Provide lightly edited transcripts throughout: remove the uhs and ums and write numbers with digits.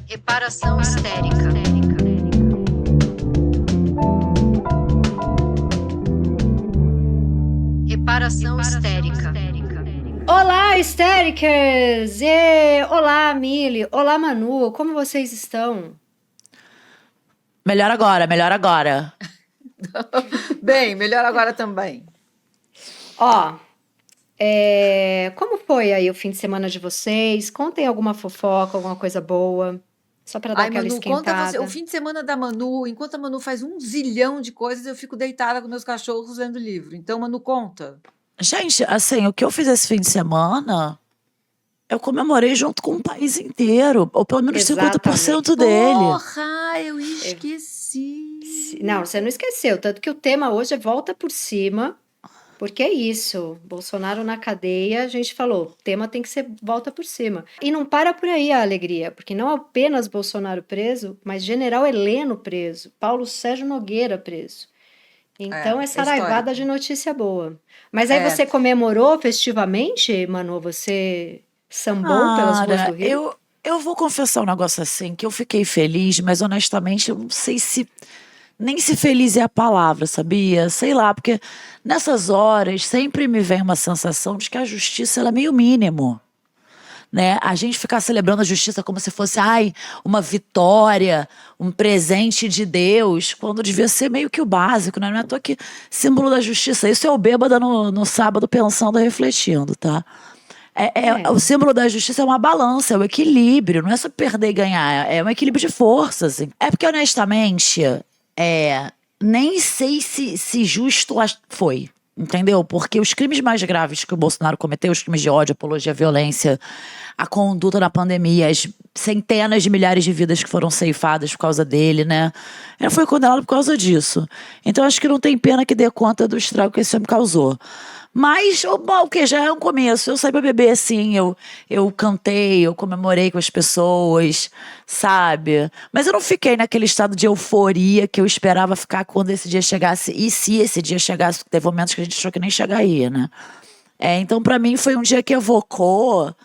Reparação histérica. Reparação histérica. Olá, histéricas! Olá, Mili! Olá, Manu! Como vocês estão? Melhor agora. Bem, melhor agora também. Ó, como foi aí o fim de semana de vocês? Contem alguma fofoca, alguma coisa boa, só para dar Ai, aquela Manu, conta você. esquentada. O fim de semana da Manu, enquanto a Manu faz um zilhão de coisas, eu fico deitada com meus cachorros lendo livro. Então, Manu, conta. Gente, assim, o que eu fiz esse fim de semana, eu comemorei junto com o país inteiro, ou pelo menos 50% dele. Porra, eu esqueci. Não, você não esqueceu, tanto que o tema hoje é volta por cima, porque é isso, Bolsonaro na cadeia, a gente falou, o tema tem que ser volta por cima. E não para por aí a alegria, porque não apenas Bolsonaro preso, mas General Heleno preso, Paulo Sérgio Nogueira preso. Então é saraivada de notícia boa. Mas aí você comemorou festivamente, Manu? Você sambou pelas ruas do Rio? Eu vou confessar um negócio assim, que eu fiquei feliz, mas honestamente eu não sei se nem se feliz é a palavra, sabia? Sei lá, porque nessas horas sempre me vem uma sensação de que a justiça ela é meio mínimo, né? A gente ficar celebrando a justiça como se fosse, uma vitória, um presente de Deus, quando devia ser meio que o básico, né? Não é à toa que símbolo da justiça. Isso é o bêbado no sábado pensando, refletindo, tá? O símbolo da justiça é uma balança, é o equilíbrio, não é só perder e ganhar, é um equilíbrio de forças. É porque, honestamente, nem sei se justo foi, entendeu? Porque os crimes mais graves que o Bolsonaro cometeu, os crimes de ódio, apologia à violência, a conduta na pandemia, as centenas de milhares de vidas que foram ceifadas por causa dele, né? Ele foi condenado por causa disso. Então acho que não tem pena que dê conta do estrago que esse homem causou. Mas, o que já é um começo. Eu saí pra beber, assim, eu cantei, eu comemorei com as pessoas, sabe? Mas eu não fiquei naquele estado de euforia que eu esperava ficar quando esse dia chegasse. E se esse dia chegasse, teve momentos que a gente achou que nem chegaria, né? Então, pra mim, foi um dia que evocou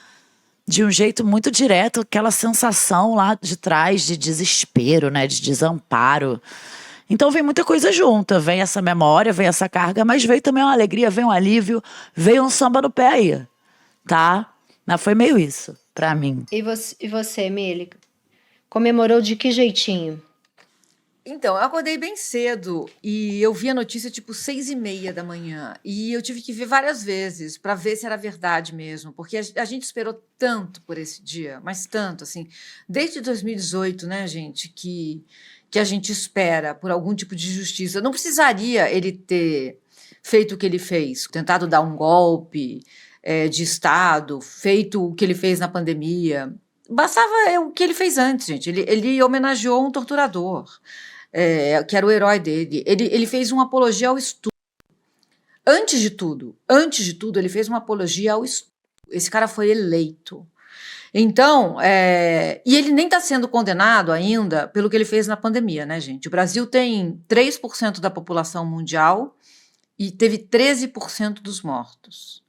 de um jeito muito direto aquela sensação lá de trás de desespero, né? De desamparo. Então vem muita coisa junta, vem essa memória, vem essa carga, mas veio também uma alegria, veio um alívio, veio um samba no pé aí, tá? Mas foi meio isso, pra mim. E você, Mili? Comemorou de que jeitinho? Então, eu acordei bem cedo e eu vi a notícia tipo 6:30 da manhã. E eu tive que ver várias vezes para ver se era verdade mesmo, porque a gente esperou tanto por esse dia, mas tanto, assim, desde 2018, né, gente, que a gente espera por algum tipo de justiça. Não precisaria ele ter feito o que ele fez, tentado dar um golpe de Estado, feito o que ele fez na pandemia. Bastava o que ele fez antes, gente. Ele homenageou um torturador, que era o herói dele. Ele fez uma apologia ao estudo. Antes de tudo, ele fez uma apologia ao estudo. Esse cara foi eleito. Então, e ele nem está sendo condenado ainda pelo que ele fez na pandemia, né, gente? O Brasil tem 3% da população mundial e teve 13% dos mortos.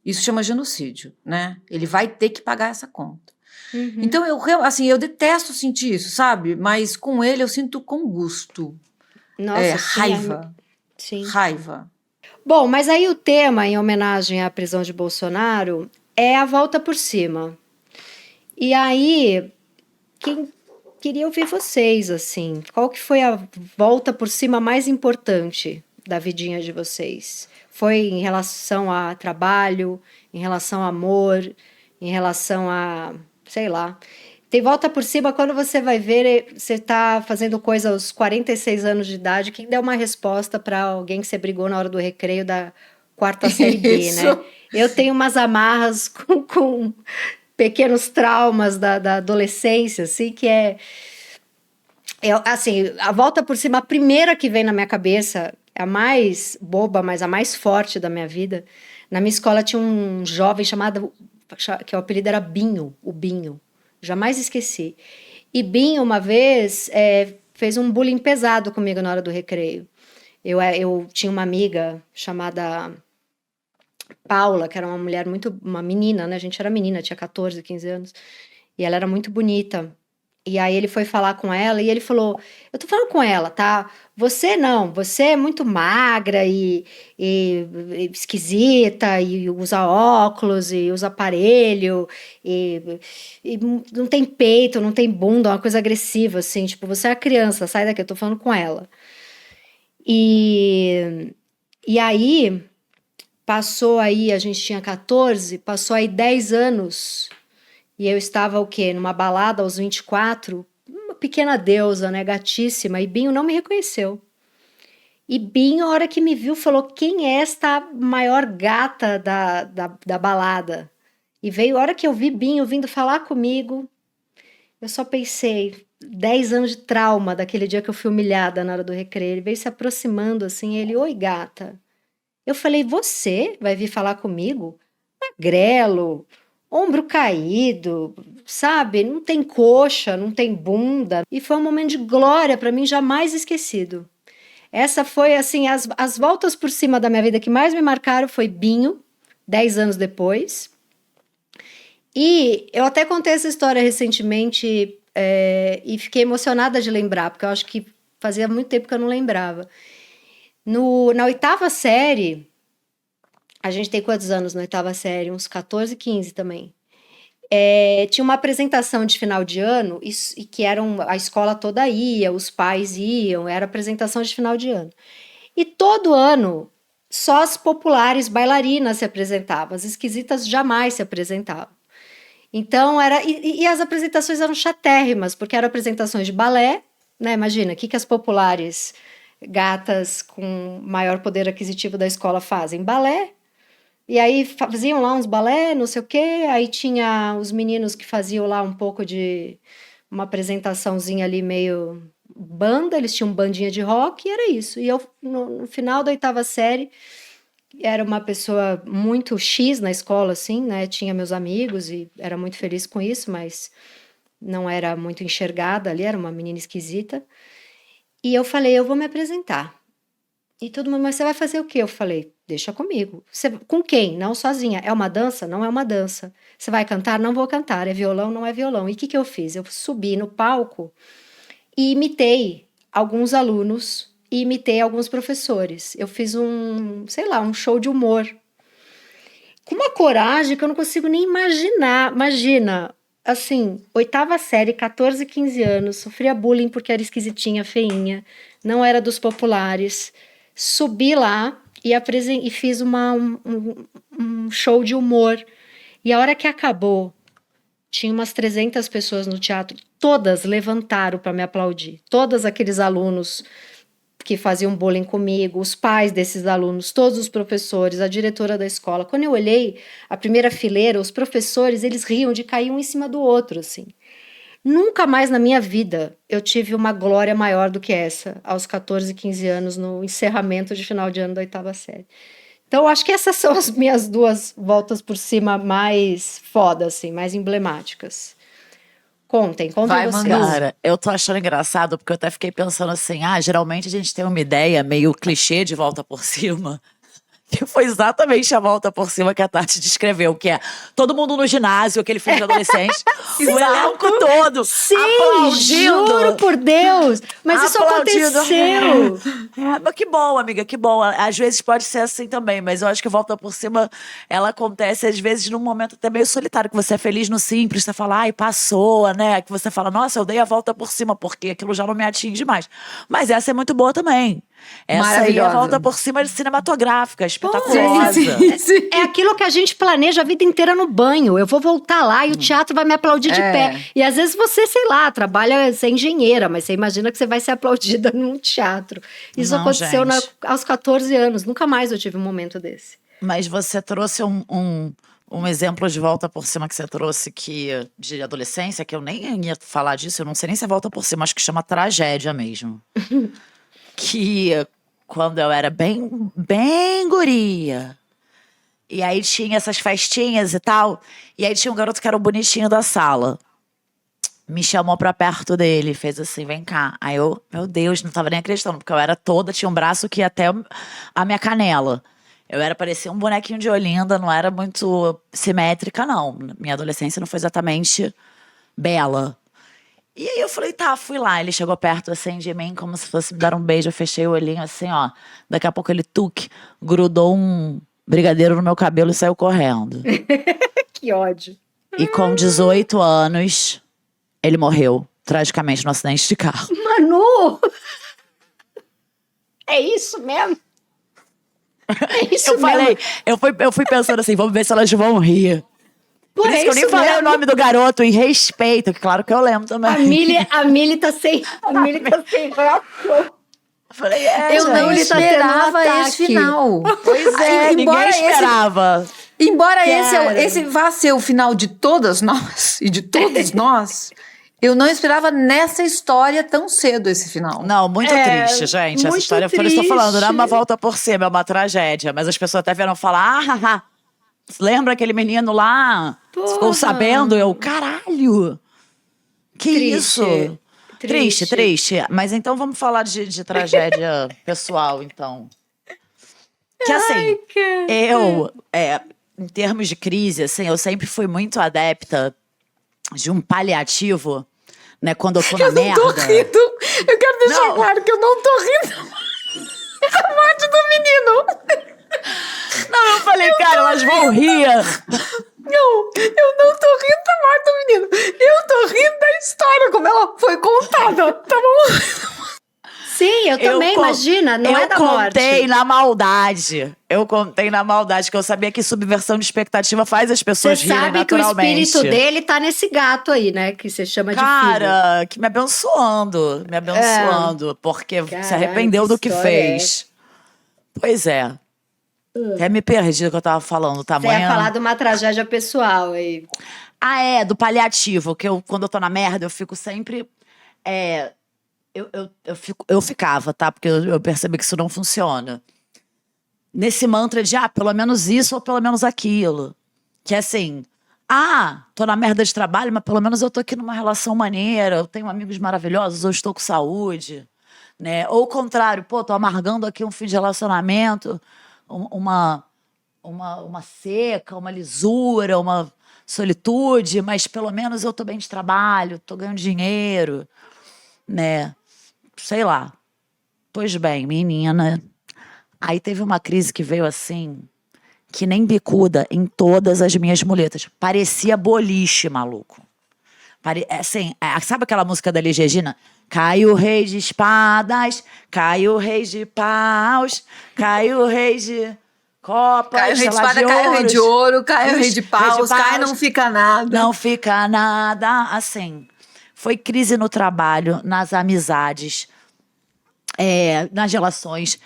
Isso chama genocídio, né? Ele vai ter que pagar essa conta. Uhum. Então, eu detesto sentir isso, sabe? Mas com ele eu sinto com gosto. Nossa, Raiva. Sim. Raiva. Bom, mas aí o tema, em homenagem à prisão de Bolsonaro, é a volta por cima. E aí, queria ouvir vocês, assim, qual que foi a volta por cima mais importante da vidinha de vocês? Foi em relação a trabalho, em relação a amor, em relação a, sei lá. Tem volta por cima quando você vai ver, você está fazendo coisa aos 46 anos de idade, quem der uma resposta para alguém que você brigou na hora do recreio da quarta série B, né? Eu tenho umas amarras com pequenos traumas da adolescência, assim, que assim, a volta por cima, a primeira que vem na minha cabeça, a mais boba, mas a mais forte da minha vida. Na minha escola tinha um jovem chamado, que o apelido era Binho, o Binho. Jamais esqueci. E Binho, uma vez, fez um bullying pesado comigo na hora do recreio. Eu tinha uma amiga chamada Paula, que era uma menina, né? A gente era menina, tinha 14, 15 anos. E ela era muito bonita. E aí ele foi falar com ela e ele falou: Eu tô falando com ela, tá? Você não, você é muito magra e esquisita, e usa óculos, e usa aparelho, e não tem peito, não tem bunda, é uma coisa agressiva, assim, tipo, você é a criança, sai daqui, eu tô falando com ela. E aí, passou aí, a gente tinha 14, passou aí 10 anos. E eu estava o quê? Numa balada aos 24, uma pequena deusa, né? Gatíssima. E Binho não me reconheceu. E Binho, a hora que me viu, falou: Quem é esta maior gata da balada? E veio, a hora que eu vi Binho vindo falar comigo, eu só pensei: 10 anos de trauma daquele dia que eu fui humilhada na hora do recreio. Ele veio se aproximando assim, ele: Oi, gata. Eu falei: Você vai vir falar comigo? Magrelo, ombro caído, sabe? Não tem coxa, não tem bunda. E foi um momento de glória para mim, jamais esquecido. Essa foi, assim, as voltas por cima da minha vida que mais me marcaram foi Binho, 10 anos depois. E eu até contei essa história recentemente e fiquei emocionada de lembrar, porque eu acho que fazia muito tempo que eu não lembrava. Na oitava série, a gente tem quantos anos na oitava série? Uns 14, 15 também. Tinha uma apresentação de final de ano, e que a escola toda ia, os pais iam, era apresentação de final de ano. E todo ano, só as populares bailarinas se apresentavam, as esquisitas jamais se apresentavam. Então, e as apresentações eram chatérrimas, porque eram apresentações de balé, né? Imagina, o que as populares gatas com maior poder aquisitivo da escola fazem? Balé. E aí faziam lá uns balé, não sei o quê, aí tinha os meninos que faziam lá um pouco de uma apresentaçãozinha ali meio banda, eles tinham bandinha de rock e era isso. E eu, no final da oitava série, era uma pessoa muito X na escola, assim, né? Tinha meus amigos e era muito feliz com isso, mas não era muito enxergada ali, era uma menina esquisita. E eu falei: Eu vou me apresentar. E todo mundo: Mas você vai fazer o quê? Eu falei: Deixa comigo. Com quem? Não sozinha. É uma dança? Não é uma dança. Você vai cantar? Não vou cantar. É violão? Não é violão. E o que eu fiz? Eu subi no palco e imitei alguns alunos e imitei alguns professores. Eu fiz um show de humor. Com uma coragem que eu não consigo nem imaginar. Imagina, assim, oitava série, 14, 15 anos, sofria bullying porque era esquisitinha, feinha, não era dos populares. Subi lá e fiz um show de humor. E a hora que acabou, tinha umas 300 pessoas no teatro, todas levantaram para me aplaudir. Todos aqueles alunos que faziam bullying comigo, os pais desses alunos, todos os professores, a diretora da escola. Quando eu olhei a primeira fileira, os professores, eles riam de cair um em cima do outro, assim. Nunca mais na minha vida eu tive uma glória maior do que essa, aos 14, 15 anos, no encerramento de final de ano da oitava série. Então, eu acho que essas são as minhas duas voltas por cima mais foda, assim, mais emblemáticas. Contem Vai, você. Manu. Cara, eu tô achando engraçado, porque eu até fiquei pensando assim, geralmente a gente tem uma ideia meio clichê de volta por cima, que foi exatamente a volta por cima que a Tati descreveu, que é todo mundo no ginásio, aquele filme de adolescente, o elenco todo Sim, aplaudindo. juro por Deus! Mas isso Aplaudindo. aconteceu! Mas que bom, amiga, que bom. Às vezes pode ser assim também, mas eu acho que volta por cima, ela acontece às vezes num momento até meio solitário, que você é feliz no simples, você fala: Ai, passou, né? Que você fala: Nossa, eu dei a volta por cima, porque aquilo já não me atinge mais. Mas essa é muito boa também. Essa aí é a Maravilhosa. volta por cima cinematográfica, espetaculosa. Sim. É aquilo que a gente planeja a vida inteira no banho. Eu vou voltar lá e o teatro vai me aplaudir de pé. E às vezes você, sei lá, trabalha, você é engenheira, mas você imagina que você vai ser aplaudida num teatro. Isso Não, aconteceu gente. aos 14 anos. Nunca mais eu tive um momento desse. Mas você trouxe um exemplo de volta por cima que você trouxe de adolescência, que eu nem ia falar disso, eu não sei nem se é volta por cima, acho que chama tragédia mesmo. Que quando eu era bem, bem guria, e aí tinha essas festinhas e tal, e aí tinha um garoto que era o bonitinho da sala. Me chamou pra perto dele, fez assim: Vem cá. Aí eu, meu Deus, não tava nem acreditando, porque eu era toda, tinha um braço que ia até a minha canela. Parecia um bonequinho de Olinda, não era muito simétrica, não. Minha adolescência não foi exatamente bela. E aí eu falei, tá, fui lá. Ele chegou perto assim de mim, como se fosse me dar um beijo. Eu fechei o olhinho assim, ó. Daqui a pouco ele grudou um brigadeiro no meu cabelo e saiu correndo. Que ódio. E com 18 anos, ele morreu tragicamente no acidente de carro. Manu! É isso mesmo? É isso Eu falei, mesmo? eu fui pensando assim, vamos ver se elas vão rir. Por Pô, isso é que eu nem isso falei o mesmo? nome do garoto, em respeito, que claro que eu lembro também. A Milly tá sem reação. Eu falei, Eu não Ele tá tendo um esperava esse ataque. final. Pois é, ninguém esperava. Embora Cara. esse vá ser o final de todas nós e de todos nós, eu não esperava nessa história tão cedo esse final. Não, muito triste, gente. Essa muito história, eu estou falando, não é uma triste. volta por cima, é uma tragédia. Mas as pessoas até vieram falar, lembra aquele menino lá? Porra. Ficou sabendo? Eu, caralho! Que Triste. isso? Triste. Mas então vamos falar de tragédia pessoal, então. Que assim, eu, em termos de crise, assim, eu sempre fui muito adepta de um paliativo, né? Quando eu tô na merda. Tô rindo. Eu quero deixar Não. claro que eu não tô rindo da morte do menino. Não, eu falei, cara, elas vão rir. Não, eu não tô rindo da morte do menino. Eu tô rindo da história, como ela foi contada, tá bom? Sim, eu também, imagina, não é da Eu morte. contei na maldade. Eu contei na maldade, que eu sabia que subversão de expectativa faz as Você pessoas rirem sabe que o naturalmente. espírito dele tá nesse gato aí, né? Que você chama de filho. Cara, que me abençoando, porque se Caralho, arrependeu que do que história é fez. Pois é. Até me perdi do que eu tava falando, Você tamanho. ia falar de uma tragédia pessoal aí. Do paliativo, que quando eu tô na merda, eu fico sempre. Eu ficava, tá? Porque eu percebi que isso não funciona. Nesse mantra de, pelo menos isso ou pelo menos aquilo. Que é assim, tô na merda de trabalho, mas pelo menos eu tô aqui numa relação maneira, eu tenho amigos maravilhosos, eu estou com saúde, né? Ou o contrário, tô amargando aqui um fim de relacionamento, uma seca, uma lisura, uma solitude, mas pelo menos eu tô bem de trabalho, tô ganhando dinheiro, né? Sei lá. Pois bem, menina. Aí teve uma crise que veio assim, que nem bicuda em todas as minhas muletas. Parecia boliche, maluco. Assim, sabe aquela música da Elis Regina? Cai o rei de espadas, cai o rei de paus, cai o rei de copas, Cai o rei de sei lá, espada, cai o rei de ouro, cai o rei de paus, cai não fica nada. Não fica nada. Assim, foi crise no trabalho, nas amizades, nas relações.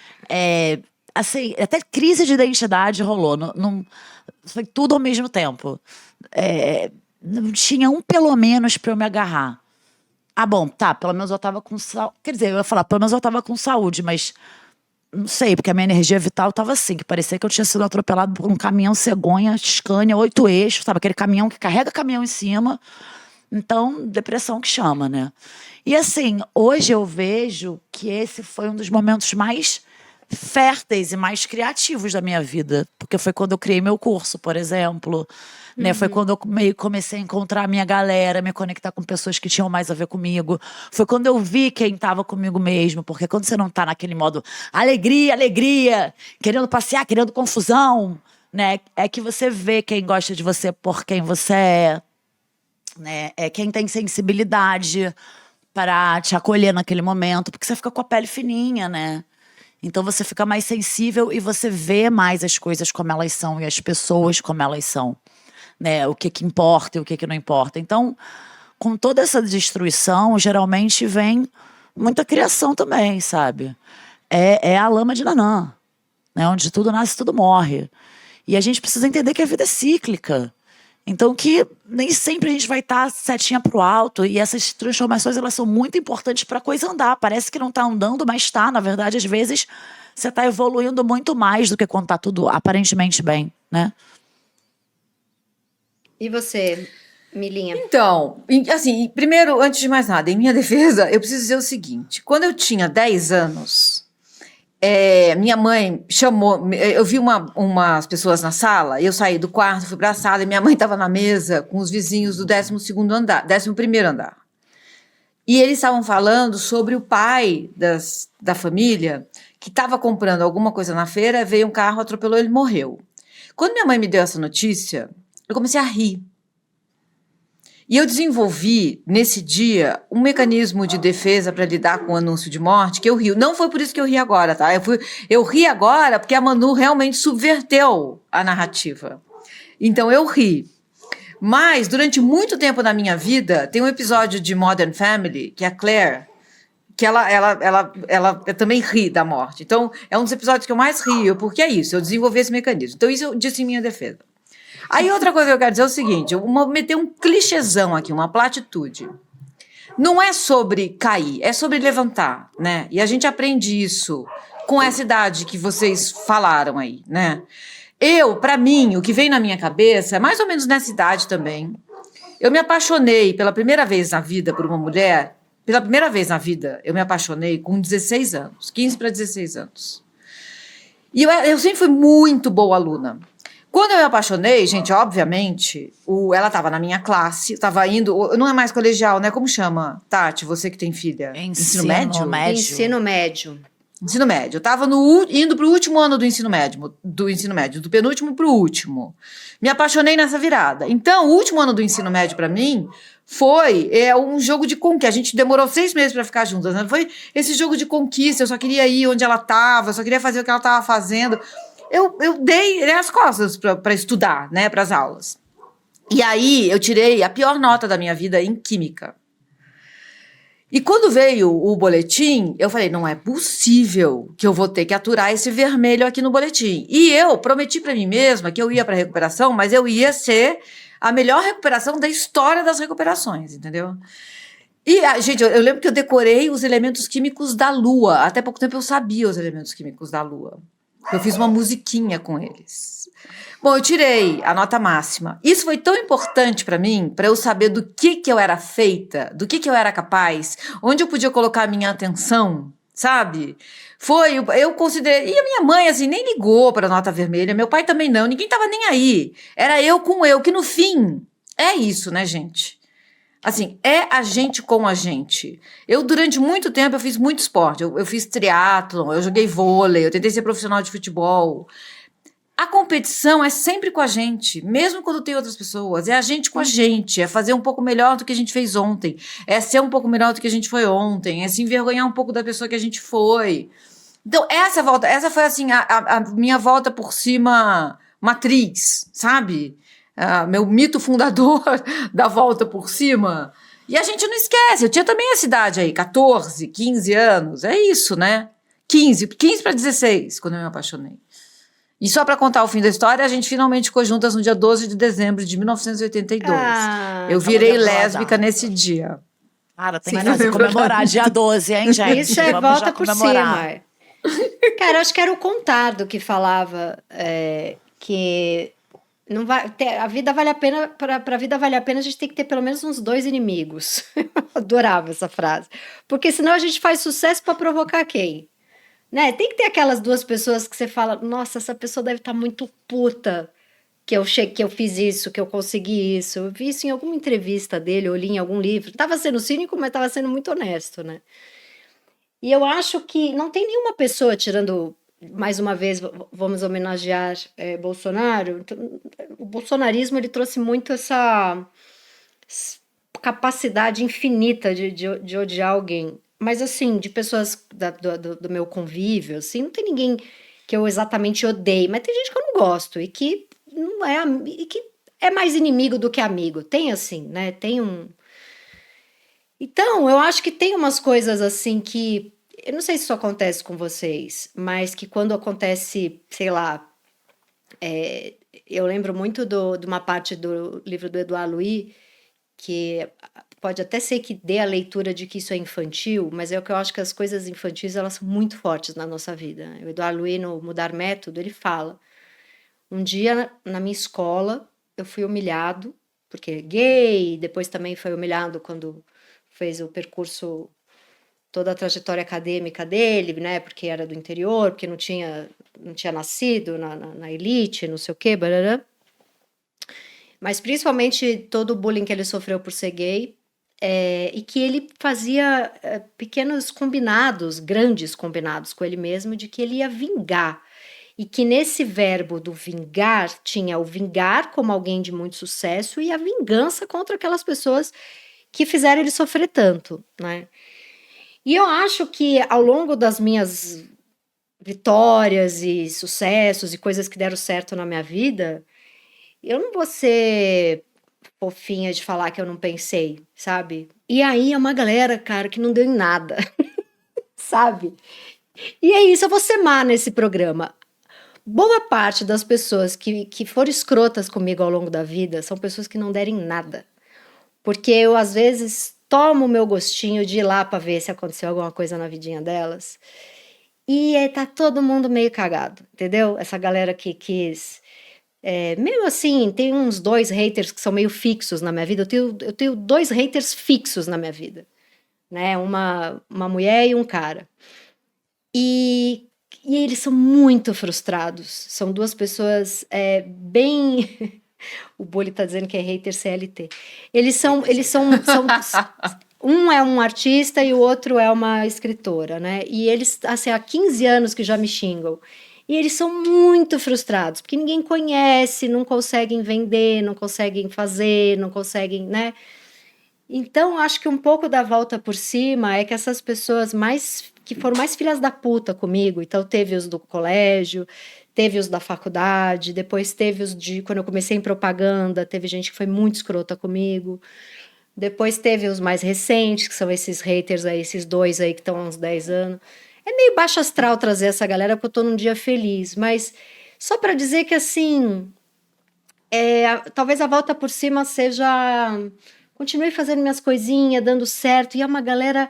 Assim, até crise de identidade rolou. Foi tudo ao mesmo tempo. Não tinha um pelo menos pra eu me agarrar. Bom, tá, pelo menos eu tava com saúde. Quer dizer, eu ia falar, pelo menos eu tava com saúde, mas não sei, porque a minha energia vital tava assim, que parecia que eu tinha sido atropelado por um caminhão cegonha, Scania, 8 eixos, sabe? Aquele caminhão que carrega caminhão em cima. Então, depressão que chama, né? E assim, hoje eu vejo que esse foi um dos momentos mais férteis e mais criativos da minha vida. Porque foi quando eu criei meu curso, por exemplo. Né? Foi quando eu comecei a encontrar a minha galera, me conectar com pessoas que tinham mais a ver comigo. Foi quando eu vi quem estava comigo mesmo. Porque quando você não tá naquele modo alegria, querendo passear, querendo confusão, né? É que você vê quem gosta de você por quem você é. Né? É quem tem sensibilidade para te acolher naquele momento, porque você fica com a pele fininha, né? Então você fica mais sensível e você vê mais as coisas como elas são e as pessoas como elas são, né? O que importa e o que não importa. Então, com toda essa destruição, geralmente vem muita criação também, sabe? É a lama de Nanã, né? Onde tudo nasce, tudo morre. E a gente precisa entender que a vida é cíclica. Então que nem sempre a gente vai estar setinha pro alto. E essas transformações, elas são muito importantes para a coisa andar. Parece que não está andando, mas está. Na verdade, às vezes, você está evoluindo muito mais do que quando está tudo aparentemente bem, né? E você, Milinha? Então, assim, primeiro, antes de mais nada, em minha defesa, eu preciso dizer o seguinte. Quando eu tinha 10 anos, minha mãe chamou... Eu vi umas pessoas na sala, eu saí do quarto, fui pra sala, e minha mãe estava na mesa com os vizinhos do 11º andar. E eles estavam falando sobre o pai da família que estava comprando alguma coisa na feira, veio um carro, atropelou, ele morreu. Quando minha mãe me deu essa notícia, eu comecei a rir. E eu desenvolvi, nesse dia, um mecanismo de defesa para lidar com o anúncio de morte, que eu rio. Não foi por isso que eu ri agora, tá? Eu ri agora porque a Manu realmente subverteu a narrativa. Então eu ri. Mas, durante muito tempo na minha vida, tem um episódio de Modern Family, que é a Claire, que ela também ri da morte. Então, é um dos episódios que eu mais rio, porque é isso, eu desenvolvi esse mecanismo. Então, isso eu disse em minha defesa. Aí, outra coisa que eu quero dizer é o seguinte, eu vou meter um clichêzão aqui, uma platitude. Não é sobre cair, é sobre levantar, né? E a gente aprende isso com essa idade que vocês falaram aí, né? Para mim, o que vem na minha cabeça é mais ou menos nessa idade também. Eu me apaixonei pela primeira vez na vida por uma mulher. Pela primeira vez na vida, eu me apaixonei com 16 anos, 15 para 16 anos. E eu sempre fui muito boa aluna. Quando eu me apaixonei, gente, obviamente, ela estava na minha classe, estava indo... Não é mais colegial, né? Como chama, Tati, você que tem filha? Ensino médio? Ensino médio. Ensino médio. Eu estava indo para o último ano do ensino médio, do penúltimo para o último. Me apaixonei nessa virada. Então, o último ano do ensino médio, para mim, foi um jogo de conquista. A gente demorou 6 meses para ficar juntas, né? Foi esse jogo de conquista. Eu só queria ir onde ela estava, eu só queria fazer o que ela estava fazendo. Eu dei as costas para estudar, né, para as aulas. E aí, eu tirei a pior nota da minha vida em química. E quando veio o boletim, eu falei, não é possível que eu vou ter que aturar esse vermelho aqui no boletim. E eu prometi para mim mesma que eu ia para recuperação, mas eu ia ser a melhor recuperação da história das recuperações, entendeu? E, gente, eu lembro que eu decorei os elementos químicos da Lua. Até pouco tempo eu sabia os elementos químicos da Lua. Eu fiz uma musiquinha com eles. Bom, eu tirei a nota máxima. Isso foi tão importante para mim, para eu saber do que eu era feita, do que eu era capaz, onde eu podia colocar a minha atenção, sabe? Eu considerei... E a minha mãe, assim, nem ligou para a nota vermelha, meu pai também não, ninguém tava nem aí. Era eu com eu, que no fim, é isso, né, gente? Assim, é a gente com a gente. Durante muito tempo, eu fiz muito esporte. Eu fiz triatlon, eu joguei vôlei, eu tentei ser profissional de futebol. A competição é sempre com a gente, mesmo quando tem outras pessoas. É a gente com a gente, é fazer um pouco melhor do que a gente fez ontem, é ser um pouco melhor do que a gente foi ontem, é se envergonhar um pouco da pessoa que a gente foi. Então, essa foi assim, a minha volta por cima matriz, sabe? Meu mito fundador da volta por cima. E a gente não esquece, eu tinha também essa idade aí, 14, 15 anos, é isso, né? 15 para 16, quando eu me apaixonei. E só para contar o fim da história, a gente finalmente ficou juntas no dia 12 de dezembro de 1982. Eu virei lésbica nesse dia. Cara, tem que fazer comemorar dia 12, hein, gente? Isso é Vamos volta já por comemorar. cima. Cara, acho que era o Contardo que falava que não vai ter, a vida vale a pena, para a vida valer a pena, a gente tem que ter pelo menos uns 2 inimigos. Eu adorava essa frase. Porque senão a gente faz sucesso para provocar quem? Né? Tem que ter aquelas 2 pessoas que você fala, nossa, essa pessoa deve estar muito puta que eu fiz isso, que eu consegui isso. Eu vi isso em alguma entrevista dele, eu li em algum livro. Tava sendo cínico, mas tava sendo muito honesto, né? E eu acho que não tem nenhuma pessoa, tirando, mais uma vez, vamos homenagear Bolsonaro. Então, o bolsonarismo, ele trouxe muito essa capacidade infinita de odiar alguém. Mas, assim, de pessoas do meu convívio, assim, não tem ninguém que eu exatamente odeie, mas tem gente que eu não gosto e que não é, e que é mais inimigo do que amigo. Tem, assim, né? Tem um... Então, eu acho que tem umas coisas, assim, que... Eu não sei se isso acontece com vocês, mas que quando acontece, sei lá... eu lembro muito de uma parte do livro do Edouard Louis, que... Pode até ser que dê a leitura de que isso é infantil, mas é o que eu acho que as coisas infantis, elas são muito fortes na nossa vida. O Edouard Louis, no Mudar Método, ele fala: um dia, na minha escola, eu fui humilhado, porque gay, depois também foi humilhado quando fez o percurso, toda a trajetória acadêmica dele, né, porque era do interior, porque não tinha nascido na elite, não sei o quê, barará. Mas principalmente todo o bullying que ele sofreu por ser gay. e que ele fazia pequenos combinados, grandes combinados com ele mesmo, de que ele ia vingar. E que nesse verbo do vingar, tinha o vingar como alguém de muito sucesso e a vingança contra aquelas pessoas que fizeram ele sofrer tanto, né? E eu acho que ao longo das minhas vitórias e sucessos e coisas que deram certo na minha vida, eu não vou ser fofinha de falar que eu não pensei, sabe? E aí é uma galera, cara, que não deu em nada, sabe? E é isso, eu vou ser má nesse programa. Boa parte das pessoas que foram escrotas comigo ao longo da vida são pessoas que não derem nada. Porque eu, às vezes, tomo o meu gostinho de ir lá pra ver se aconteceu alguma coisa na vidinha delas. E tá todo mundo meio cagado, entendeu? Essa galera que quis... mesmo assim, tem uns 2 haters que são meio fixos na minha vida. Eu tenho 2 haters fixos na minha vida. Né? Uma mulher e um cara. E eles são muito frustrados. São 2 pessoas bem... O Boli tá dizendo que é hater CLT. Eles são um é um artista e o outro é uma escritora, né? E eles, assim, há 15 anos que já me xingam. E eles são muito frustrados, porque ninguém conhece, não conseguem vender, não conseguem fazer, não conseguem, né? Então, acho que um pouco da volta por cima é que essas pessoas que foram mais filhas da puta comigo, então teve os do colégio, teve os da faculdade, depois teve os de quando eu comecei em propaganda, teve gente que foi muito escrota comigo, depois teve os mais recentes, que são esses haters aí, esses 2 aí que estão há uns 10 anos. É meio baixo astral trazer essa galera porque eu tô num dia feliz, mas só para dizer que assim, talvez a volta por cima seja... Continuei fazendo minhas coisinhas, dando certo, e é uma galera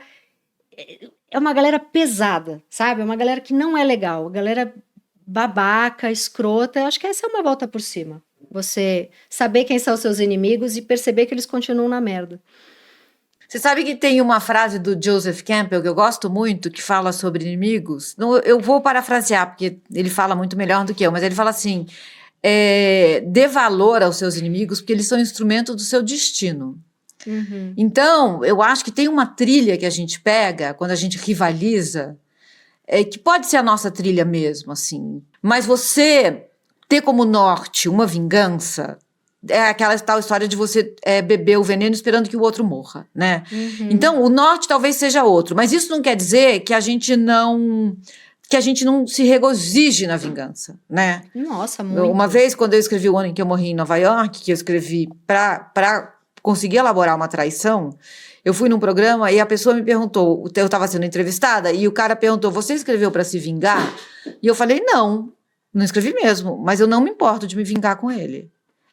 pesada, sabe? É uma galera que não é legal, galera babaca, escrota. Eu acho que essa é uma volta por cima. Você saber quem são os seus inimigos e perceber que eles continuam na merda. Você sabe que tem uma frase do Joseph Campbell que eu gosto muito, que fala sobre inimigos? Eu vou parafrasear, porque ele fala muito melhor do que eu, mas ele fala assim, dê valor aos seus inimigos, porque eles são instrumento do seu destino. Uhum. Então, eu acho que tem uma trilha que a gente pega quando a gente rivaliza, que pode ser a nossa trilha mesmo, assim. Mas você ter como norte uma vingança é aquela tal história de você beber o veneno esperando que o outro morra, né? Uhum. Então, o norte talvez seja outro, mas isso não quer dizer que a gente não se regozije na vingança, né? Nossa, muito. Uma vez, quando eu escrevi O Ano em que Eu Morri em Nova York, que eu escrevi para conseguir elaborar uma traição, eu fui num programa e a pessoa me perguntou, eu estava sendo entrevistada, e o cara perguntou, você escreveu para se vingar? E eu falei, não escrevi mesmo, mas eu não me importo de me vingar com ele.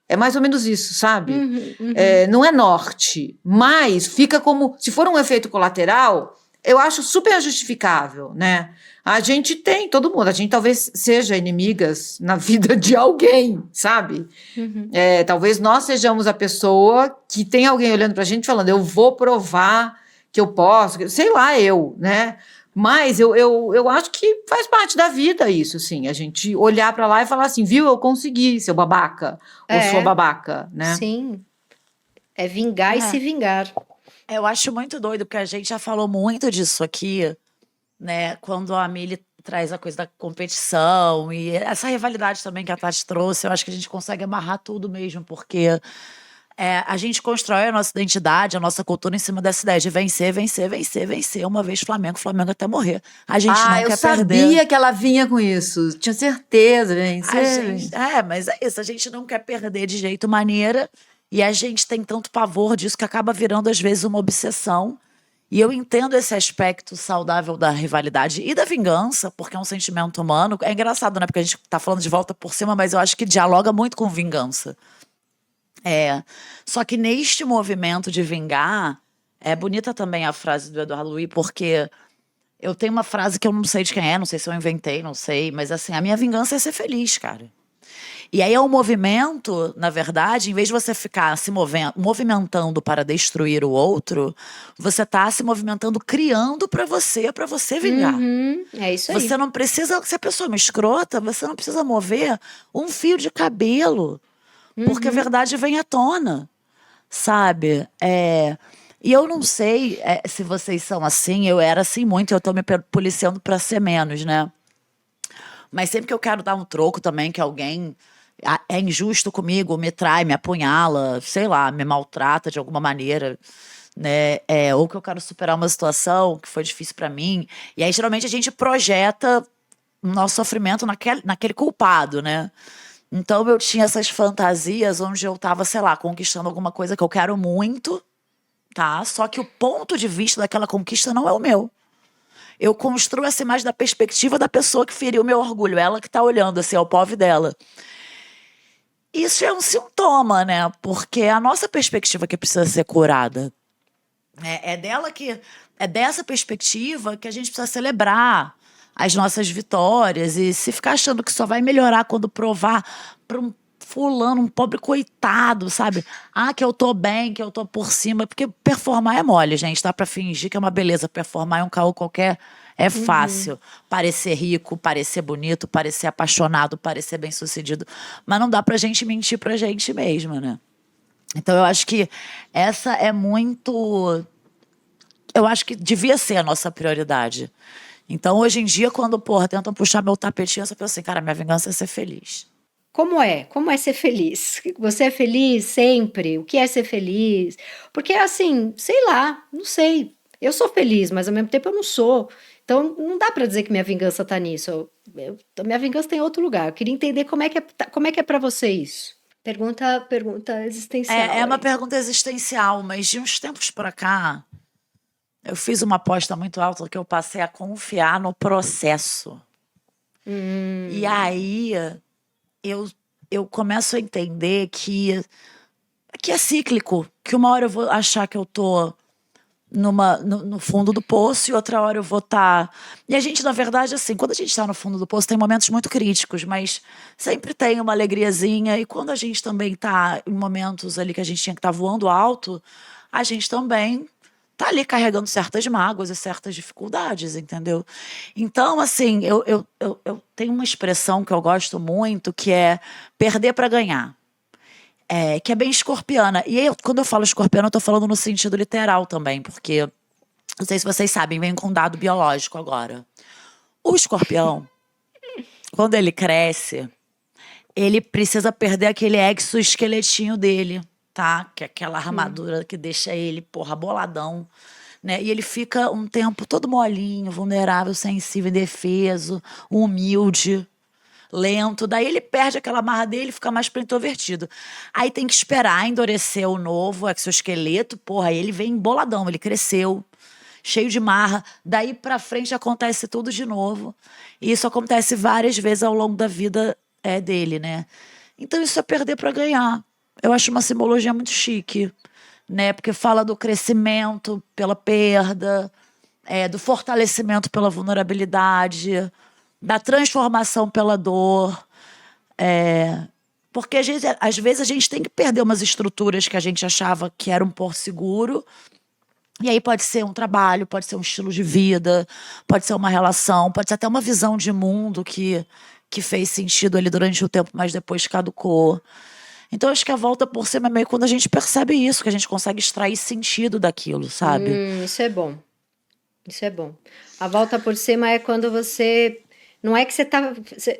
É mais ou menos isso, sabe? Uhum. Não é norte, mas fica como, se for um efeito colateral, eu acho super justificável, né? A gente todo mundo, a gente talvez seja inimigas na vida de alguém, sabe? Uhum. Talvez nós sejamos a pessoa que tem alguém olhando pra gente falando, eu vou provar que eu posso, sei lá, né? Mas eu acho que faz parte da vida isso, assim, a gente olhar pra lá e falar assim, viu, eu consegui, seu babaca, ou sua babaca, né? Sim, é vingar e se vingar. Eu acho muito doido, porque a gente já falou muito disso aqui, né? Quando a Mili traz a coisa da competição e essa rivalidade também que a Tati trouxe, eu acho que a gente consegue amarrar tudo mesmo, porque a gente constrói a nossa identidade, a nossa cultura em cima dessa ideia de vencer, vencer, vencer, vencer. Uma vez Flamengo até morrer. A gente não quer perder. Eu sabia que ela vinha com isso. Tinha certeza, vencer. Mas é isso. A gente não quer perder de jeito maneira. E a gente tem tanto pavor disso que acaba virando, às vezes, uma obsessão. E eu entendo esse aspecto saudável da rivalidade e da vingança, porque é um sentimento humano. É engraçado, né? Porque a gente tá falando de volta por cima, mas eu acho que dialoga muito com vingança. Só que neste movimento de vingar, é bonita também a frase do Edouard Louis, porque eu tenho uma frase que eu não sei de quem não sei se eu inventei, não sei, mas assim, a minha vingança é ser feliz, cara. E aí é um movimento, na verdade, em vez de você ficar se movimentando para destruir o outro, você tá se movimentando, criando para você vingar. Uhum. É isso aí. Você não precisa, se a pessoa é uma escrota, você não precisa mover um fio de cabelo. Porque a verdade vem à tona, sabe? E eu não sei se vocês são assim, eu era assim muito, eu tô me policiando pra ser menos, né? Mas sempre que eu quero dar um troco também, que alguém é injusto comigo, me trai, me apunhala, sei lá, me maltrata de alguma maneira, né? Ou que eu quero superar uma situação que foi difícil pra mim. E aí, geralmente, a gente projeta o nosso sofrimento naquele culpado, né? Então, eu tinha essas fantasias onde eu tava, sei lá, conquistando alguma coisa que eu quero muito, tá? Só que o ponto de vista daquela conquista não é o meu. Eu construo essa imagem da perspectiva da pessoa que feriu meu orgulho, ela que tá olhando, assim, ao povo dela. Isso é um sintoma, né? Porque é a nossa perspectiva que precisa ser curada. É dessa perspectiva que a gente precisa celebrar as nossas vitórias e se ficar achando que só vai melhorar quando provar para um fulano, um pobre coitado, sabe? Que eu tô bem, que eu tô por cima, porque performar é mole, gente, dá pra fingir que é uma beleza, performar é um caô qualquer, é fácil. Parecer rico, parecer bonito, parecer apaixonado, parecer bem-sucedido, mas não dá pra gente mentir pra gente mesma, né? Então eu acho que essa é muito. Eu acho que devia ser a nossa prioridade. Então, hoje em dia, quando, tentam puxar meu tapetinho, eu só penso assim, cara, minha vingança é ser feliz. Como é? Como é ser feliz? Você é feliz sempre? O que é ser feliz? Porque, assim, sei lá, não sei. Eu sou feliz, mas ao mesmo tempo eu não sou. Então, não dá pra dizer que minha vingança tá nisso. Minha vingança tá em outro lugar. Eu queria entender como é que é para você isso. Pergunta existencial. É uma Aí. pergunta existencial, mas de uns tempos pra cá, eu fiz uma aposta muito alta que eu passei a confiar no processo. E aí, eu começo a entender que é cíclico, que uma hora eu vou achar que eu tô no fundo do poço e outra hora eu vou estar. E a gente, na verdade, assim, quando a gente está no fundo do poço, tem momentos muito críticos, mas sempre tem uma alegriazinha. E quando a gente também está em momentos ali que a gente tinha que estar voando alto, a gente também tá ali carregando certas mágoas e certas dificuldades, entendeu? Então, assim, eu tenho uma expressão que eu gosto muito, que é perder para ganhar. Que é bem escorpiana. E quando eu falo escorpiana, eu tô falando no sentido literal também, porque não sei se vocês sabem, vem com um dado biológico agora. O escorpião, quando ele cresce, ele precisa perder aquele exoesqueletinho dele, tá? Que é aquela armadura que deixa ele, boladão, né? E ele fica um tempo todo molinho, vulnerável, sensível, indefeso, humilde, lento, daí ele perde aquela marra dele e fica mais para introvertido. Aí tem que esperar endurecer o novo exoesqueleto, aí ele vem boladão, ele cresceu, cheio de marra, daí para frente acontece tudo de novo. E isso acontece várias vezes ao longo da vida dele, né? Então isso é perder para ganhar. Eu acho uma simbologia muito chique, né? Porque fala do crescimento pela perda, do fortalecimento pela vulnerabilidade, da transformação pela dor. Porque às vezes a gente tem que perder umas estruturas que a gente achava que era um porto seguro. E aí pode ser um trabalho, pode ser um estilo de vida, pode ser uma relação, pode ser até uma visão de mundo que fez sentido ali durante o tempo, mas depois caducou. Então acho que a volta por cima é meio quando a gente percebe isso, que a gente consegue extrair sentido daquilo, sabe? Isso é bom. Isso é bom. A volta por cima é quando você. Não é que você tá.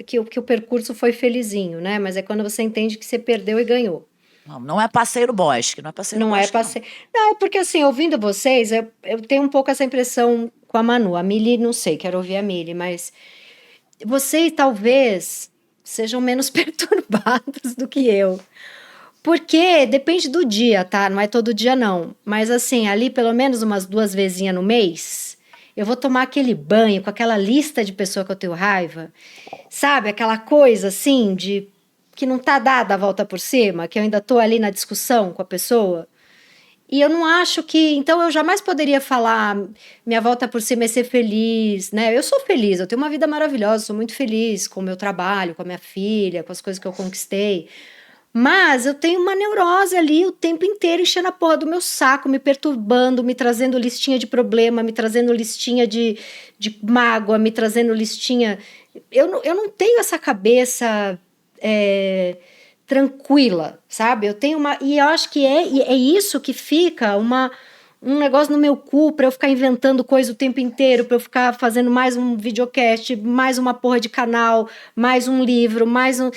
Que o percurso foi felizinho, né? Mas é quando você entende que você perdeu e ganhou. Não é passeio bosque, não é passeio Não bosque. é passeio. Não, é porque assim, ouvindo vocês, eu tenho um pouco essa impressão com a Manu. A Mili, não sei, quero ouvir a Mili, mas vocês talvez sejam menos perturbados do que eu. Porque depende do dia, tá? Não é todo dia, não. Mas assim, ali pelo menos umas 2 vezinhas no mês, eu vou tomar aquele banho com aquela lista de pessoa que eu tenho raiva. Sabe? Aquela coisa assim de que não tá dada a volta por cima, que eu ainda tô ali na discussão com a pessoa. E eu não acho que... Então, eu jamais poderia falar minha volta por cima é ser feliz, né? Eu sou feliz, eu tenho uma vida maravilhosa, sou muito feliz com o meu trabalho, com a minha filha, com as coisas que eu conquistei. Mas eu tenho uma neurose ali o tempo inteiro enchendo a porra do meu saco, me perturbando, me trazendo listinha de problema, me trazendo listinha de mágoa, me trazendo listinha... Eu não tenho essa cabeça... tranquila, sabe? Eu tenho uma... E eu acho que é isso que fica um negócio no meu cu pra eu ficar inventando coisa o tempo inteiro, pra eu ficar fazendo mais um videocast, mais uma porra de canal, mais um livro, mais um...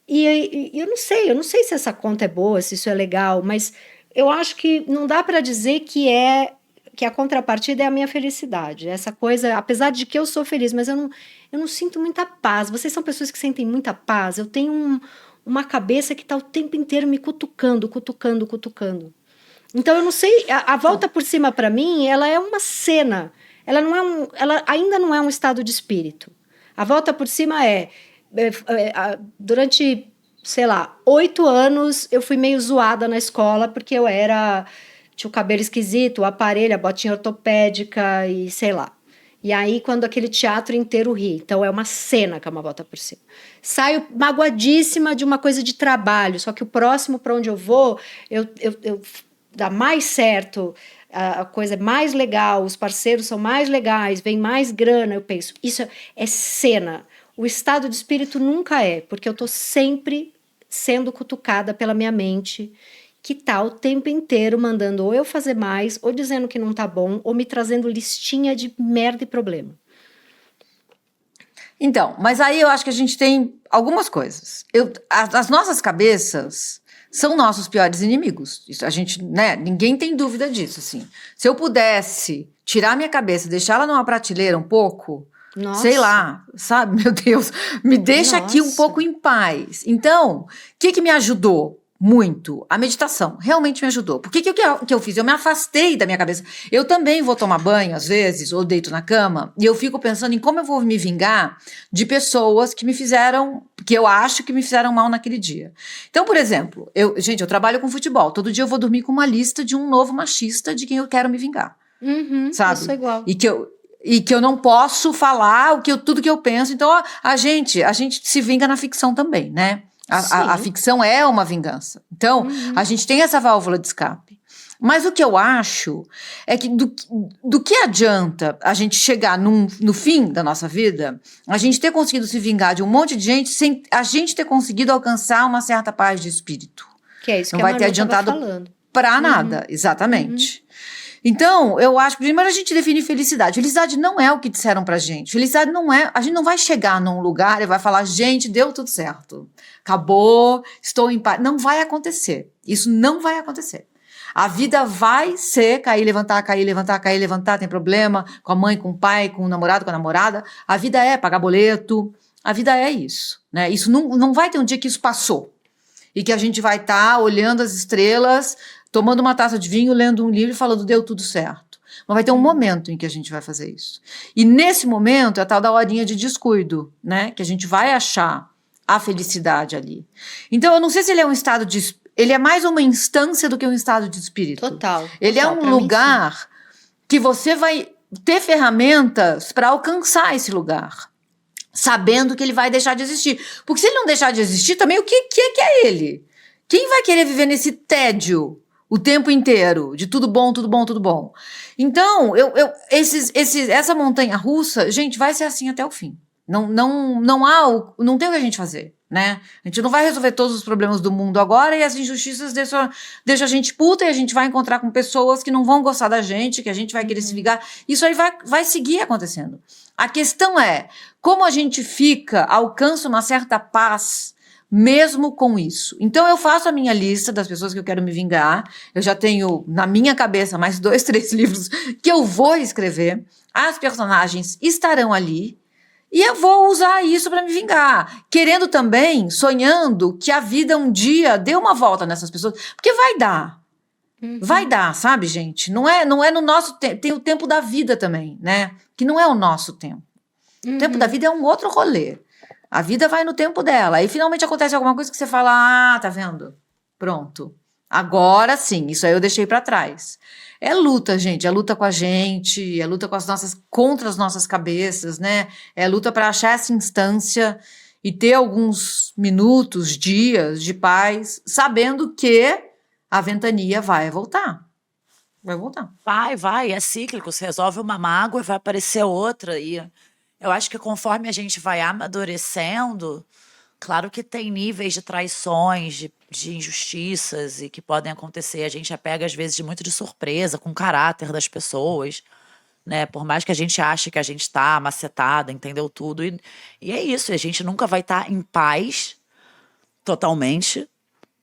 E eu não sei se essa conta é boa, se isso é legal, mas eu acho que não dá pra dizer que a contrapartida é a minha felicidade. Essa coisa, apesar de que eu sou feliz, mas eu não sinto muita paz. Vocês são pessoas que sentem muita paz. Eu tenho uma cabeça que tá o tempo inteiro me cutucando, cutucando, cutucando. Então eu não sei, a volta por cima para mim, ela é uma cena. Ela não é ela ainda não é um estado de espírito. A volta por cima durante, sei lá, 8 anos eu fui meio zoada na escola porque tinha o cabelo esquisito, o aparelho, a botinha ortopédica e sei lá. E aí, quando aquele teatro inteiro ri. Então, é uma cena que é uma volta por cima. Saio magoadíssima de uma coisa de trabalho, só que o próximo para onde eu vou, eu dá mais certo, a coisa é mais legal, os parceiros são mais legais, vem mais grana, eu penso, isso é cena. O estado de espírito nunca é, porque eu estou sempre sendo cutucada pela minha mente, que tá o tempo inteiro mandando ou eu fazer mais, ou dizendo que não tá bom, ou me trazendo listinha de merda e problema. Então, mas aí eu acho que a gente tem algumas coisas. As nossas cabeças são nossos piores inimigos. Isso a gente, né? Ninguém tem dúvida disso, assim. Se eu pudesse tirar minha cabeça, deixar ela numa prateleira um pouco, Nossa. sei lá, sabe? Meu Deus, me deixa aqui um Nossa. pouco em paz. Então, o que me ajudou? Muito. A meditação realmente me ajudou. Porque o que eu fiz? Eu me afastei da minha cabeça. Eu também vou tomar banho, às vezes, ou deito na cama, e eu fico pensando em como eu vou me vingar de pessoas que eu acho que me fizeram mal naquele dia. Então, por exemplo, eu trabalho com futebol. Todo dia eu vou dormir com uma lista de um novo machista de quem eu quero me vingar. Sabe? Eu sou igual. E que eu não posso falar tudo que eu penso. Então, a gente se vinga na ficção também, né? A ficção é uma vingança. Então, a gente tem essa válvula de escape. Mas o que eu acho é que do que adianta a gente chegar no fim da nossa vida, a gente ter conseguido se vingar de um monte de gente sem a gente ter conseguido alcançar uma certa paz de espírito. Que é isso não que vai a ter Manu adiantado tava falando. pra nada, exatamente. Então, eu acho que primeiro a gente define felicidade. Felicidade não é o que disseram pra gente. Felicidade não é... A gente não vai chegar num lugar e vai falar, gente, deu tudo certo. Acabou, estou em paz. Não vai acontecer. Isso não vai acontecer. A vida vai ser cair, levantar, cair, levantar, cair, levantar. Tem problema com a mãe, com o pai, com o namorado, com a namorada. A vida é pagar boleto. A vida é isso, né? Isso não vai ter um dia que isso passou. E que a gente vai estar olhando as estrelas, tomando uma taça de vinho, lendo um livro e falando, deu tudo certo. Mas vai ter um momento em que a gente vai fazer isso. E nesse momento é a tal da horinha de descuido, né? Que a gente vai achar a felicidade ali. Então, eu não sei se ele é um estado de... Ele é mais uma instância do que um estado de espírito. Total. Ele é um lugar que você vai ter ferramentas para alcançar esse lugar, sabendo que ele vai deixar de existir. Porque se ele não deixar de existir, também o que é ele? Quem vai querer viver nesse tédio o tempo inteiro, de tudo bom, tudo bom, tudo bom? Então, essa montanha-russa, gente, vai ser assim até o fim. Não tem o que a gente fazer, né? A gente não vai resolver todos os problemas do mundo agora e as injustiças deixam a gente puta e a gente vai encontrar com pessoas que não vão gostar da gente, que a gente vai querer se ligar. Isso aí vai seguir acontecendo. A questão é como a gente alcança uma certa paz mesmo com isso. Então eu faço a minha lista das pessoas que eu quero me vingar. Eu já tenho na minha cabeça mais 2, 3 livros que eu vou escrever. As personagens estarão ali. E eu vou usar isso para me vingar. Querendo também, sonhando que a vida um dia dê uma volta nessas pessoas. Porque vai dar. Vai dar, sabe, gente? Não é no nosso tempo. Tem o tempo da vida também, né? Que não é o nosso tempo. O tempo da vida é um outro rolê. A vida vai no tempo dela. Aí finalmente acontece alguma coisa que você fala, tá vendo? Pronto. Agora sim, isso aí eu deixei para trás. É luta, gente, é luta com a gente, é luta contra as nossas cabeças, né? É luta para achar essa instância e ter alguns minutos, dias de paz, sabendo que a ventania vai voltar. Vai voltar. Vai, é cíclico. Você resolve uma mágoa e vai aparecer outra. E eu acho que conforme a gente vai amadurecendo, Claro que tem níveis de traições, de injustiças e que podem acontecer. A gente é pega, às vezes, muito de surpresa com o caráter das pessoas, né? Por mais que a gente ache que a gente tá macetada, entendeu tudo. E é isso, a gente nunca vai estar em paz totalmente.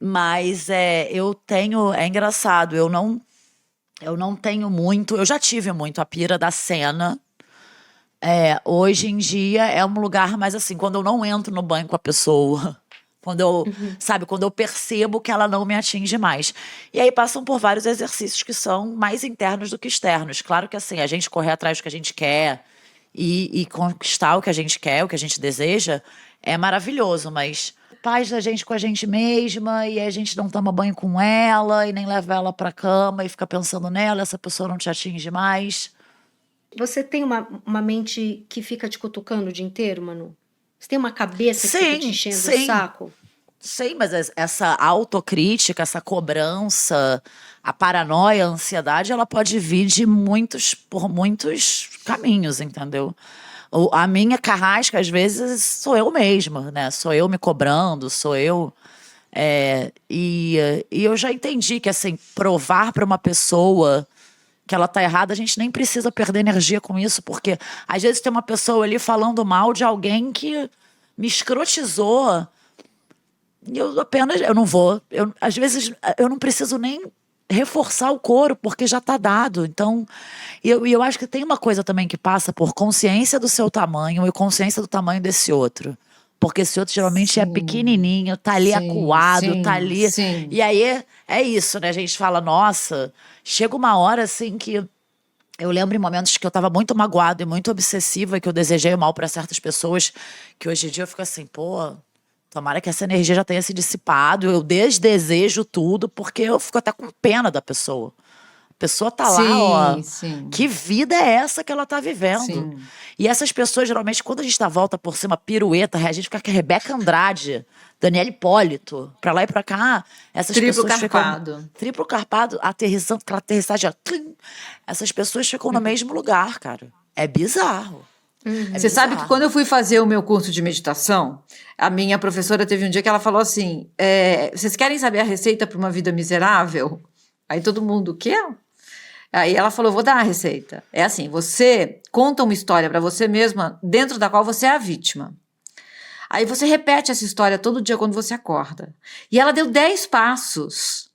Mas eu tenho. É engraçado, eu não tenho muito. Eu já tive muito a pira da cena. Hoje em dia é um lugar mais assim, quando eu não entro no banho com a pessoa, quando eu, sabe, quando eu percebo que ela não me atinge mais. E aí passam por vários exercícios que são mais internos do que externos. Claro que assim, a gente correr atrás do que a gente quer e conquistar o que a gente quer, o que a gente deseja, é maravilhoso, mas paz da gente com a gente mesma e a gente não toma banho com ela e nem leva ela pra cama e fica pensando nela, essa pessoa não te atinge mais. Você tem uma mente que fica te cutucando o dia inteiro, Manu? Você tem uma cabeça que fica te Sim, enchendo o sim. saco? Sim, mas essa autocrítica, essa cobrança, a paranoia, a ansiedade, ela pode vir por muitos caminhos, entendeu? A minha carrasca, às vezes, sou eu mesma, né? Sou eu me cobrando, sou eu. E eu já entendi que, assim, provar para uma pessoa que ela tá errada, a gente nem precisa perder energia com isso, porque às vezes tem uma pessoa ali falando mal de alguém que me escrotizou. E eu não vou. Às vezes eu não preciso nem reforçar o coro, porque já tá dado. Então, eu acho que tem uma coisa também que passa por consciência do seu tamanho e consciência do tamanho desse outro. Porque esse outro geralmente é Sim, pequenininho, tá ali sim, acuado, tá sim, ali. sim. E aí é isso, né? A gente fala, nossa, chega uma hora assim que eu lembro em momentos que eu tava muito magoada e muito obsessiva, e que eu desejei o mal pra certas pessoas, que hoje em dia eu fico assim, pô, tomara que essa energia já tenha se dissipado, eu desdesejo tudo, porque eu fico até com pena da pessoa. A pessoa tá lá, ó, Sim, sim, que vida é essa que ela tá vivendo? sim. E essas pessoas, geralmente, quando a gente dá volta por cima, pirueta, a gente fica com a Rebeca Andrade, Daniela Hipólito, pra lá e pra cá, essas Triplo pessoas ficam carpado. triplo carpado, aterrissando, aquela aterrissagem, ó, tlim. Essas pessoas ficam no mesmo lugar, cara. É bizarro. É Você sabe que quando bizarro. eu fui fazer o meu curso de meditação, a minha professora teve um dia que ela falou assim: vocês querem saber a receita para uma vida miserável? Aí todo mundo, o quê? Aí ela falou: vou dar a receita. É assim: você conta uma história para você mesma, dentro da qual você é a vítima. Aí você repete essa história todo dia quando você acorda. E ela deu 10 passos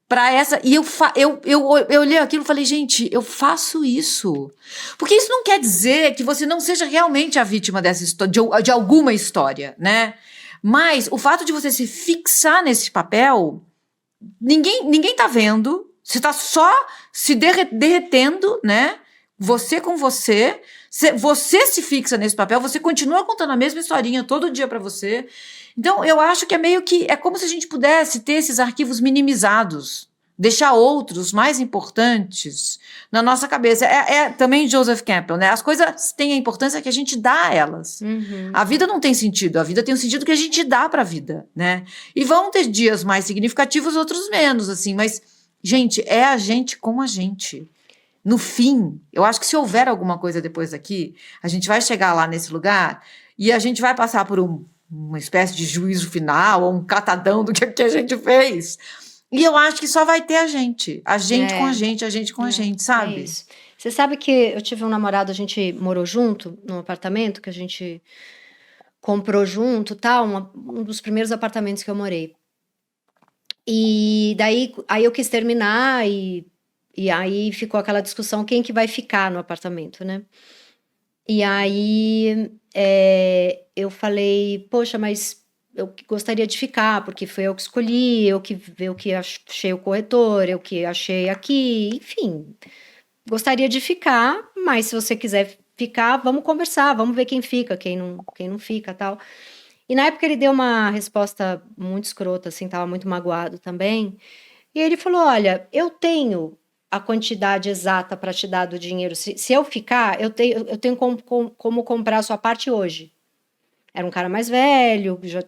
para essa. E eu olhei aquilo e falei: gente, eu faço isso. Porque isso não quer dizer que você não seja realmente a vítima dessa história, de alguma história, né? Mas o fato de você se fixar nesse papel, ninguém tá vendo. Você tá só se derretendo, né? Você com você. Você se fixa nesse papel, você continua contando a mesma historinha todo dia pra você. Então, eu acho que é meio que. É como se a gente pudesse ter esses arquivos minimizados, deixar outros mais importantes na nossa cabeça. Também Joseph Campbell, né? As coisas têm a importância que a gente dá a elas. A vida não tem sentido, a vida tem o sentido que a gente dá pra vida, né? E vão ter dias mais significativos, outros menos, assim, mas, gente, é a gente com a gente. No fim, eu acho que se houver alguma coisa depois daqui, a gente vai chegar lá nesse lugar e a gente vai passar por uma espécie de juízo final ou um catadão do que a gente fez. E eu acho que só vai ter a gente com a gente, a gente com a gente, É sabe? isso. Você sabe que eu tive um namorado, a gente morou junto num apartamento que a gente comprou junto, tal, um dos primeiros apartamentos que eu morei. E daí aí eu quis terminar e aí ficou aquela discussão quem que vai ficar no apartamento, né? E aí eu falei, poxa, mas eu gostaria de ficar, porque foi eu que escolhi, eu que achei o corretor, eu que achei aqui, enfim. Gostaria de ficar, mas se você quiser ficar, vamos conversar, vamos ver quem fica, quem não fica, tal. E na época ele deu uma resposta muito escrota, assim, tava muito magoado também. E ele falou: olha, eu tenho a quantidade exata para te dar do dinheiro. Se eu ficar, eu tenho como comprar a sua parte hoje. Era um cara mais velho, já,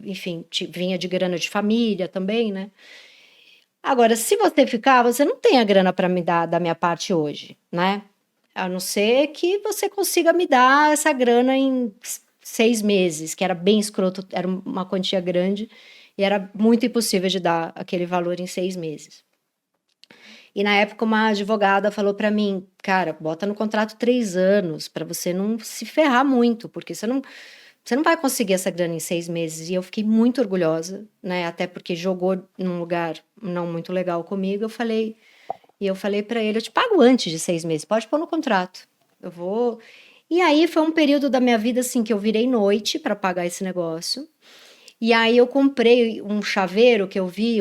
enfim, vinha de grana de família também, né? Agora, se você ficar, você não tem a grana para me dar da minha parte hoje, né? A não ser que você consiga me dar essa grana em 6 meses, que era bem escroto, era uma quantia grande, e era muito impossível de dar aquele valor em 6 meses. E na época uma advogada falou para mim, cara, bota no contrato 3 anos, para você não se ferrar muito, porque você não vai conseguir essa grana em 6 meses. E eu fiquei muito orgulhosa, né? Até porque jogou num lugar não muito legal comigo. Eu falei para ele, eu te pago antes de 6 meses, pode pôr no contrato. Eu vou. E aí foi um período da minha vida assim que eu virei noite para pagar esse negócio. E aí eu comprei um chaveiro que eu vi,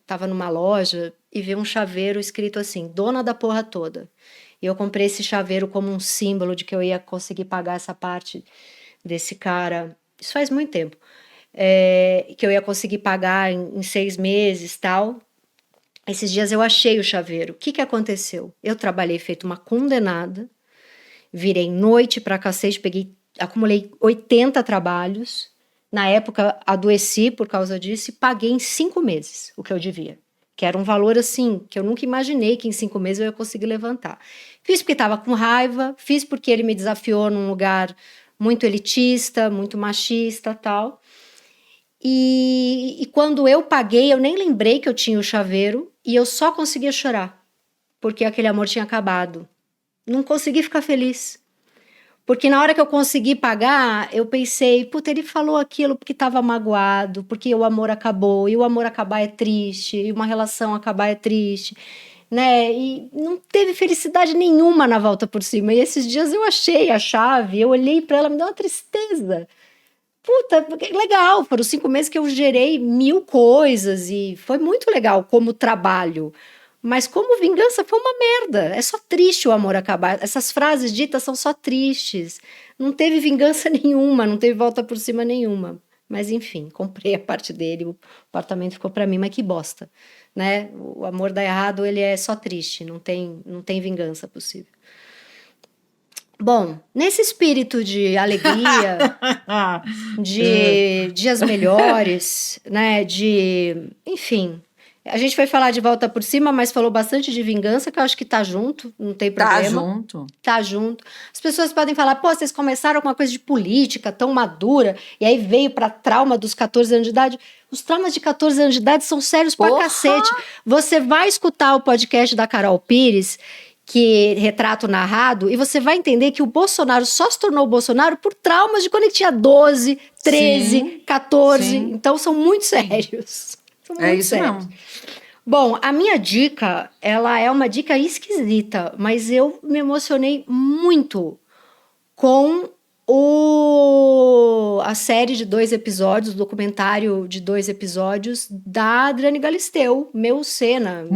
tava numa loja e vi um chaveiro escrito assim, dona da porra toda. E eu comprei esse chaveiro como um símbolo de que eu ia conseguir pagar essa parte desse cara. Isso faz muito tempo. Que eu ia conseguir pagar em 6 meses e tal. Esses dias eu achei o chaveiro. O que aconteceu? Eu trabalhei feito uma condenada, virei noite pra cacete, acumulei 80 trabalhos. Na época, adoeci por causa disso e paguei em 5 meses o que eu devia. Que era um valor assim, que eu nunca imaginei que em 5 meses eu ia conseguir levantar. Fiz porque estava com raiva, fiz porque ele me desafiou num lugar muito elitista, muito machista e tal. E quando eu paguei, eu nem lembrei que eu tinha o chaveiro e eu só conseguia chorar, porque aquele amor tinha acabado. Não consegui ficar feliz. Porque na hora que eu consegui pagar, eu pensei, puta, ele falou aquilo porque estava magoado, porque o amor acabou, e o amor acabar é triste, e uma relação acabar é triste, né? E não teve felicidade nenhuma na volta por cima. E esses dias eu achei a chave, eu olhei para ela, me deu uma tristeza. Puta, legal, foram 5 meses que eu gerei 1000 coisas, e foi muito legal como trabalho. Mas como vingança foi uma merda. É só triste o amor acabar. Essas frases ditas são só tristes. Não teve vingança nenhuma, não teve volta por cima nenhuma. Mas enfim, comprei a parte dele, o apartamento ficou pra mim, mas que bosta, né? O amor dá errado, ele é só triste, não tem vingança possível. Bom, nesse espírito de alegria, de dias melhores, né? Enfim. A gente foi falar de volta por cima, mas falou bastante de vingança, que eu acho que tá junto, não tem problema. Tá junto. As pessoas podem falar, pô, vocês começaram com uma coisa de política tão madura, e aí veio pra trauma dos 14 anos de idade. Os traumas de 14 anos de idade são sérios pra cacete. Você vai escutar o podcast da Carol Pires, que Retrato Narrado, e você vai entender que o Bolsonaro só se tornou Bolsonaro por traumas de quando ele tinha 12, 13, sim, 14. Sim. Então são muito sérios. É isso mesmo. Bom, a minha dica, ela é uma dica esquisita, mas eu me emocionei muito com a série de 2 episódios, o documentário de 2 episódios da Adriane Galisteu, Meu Sena.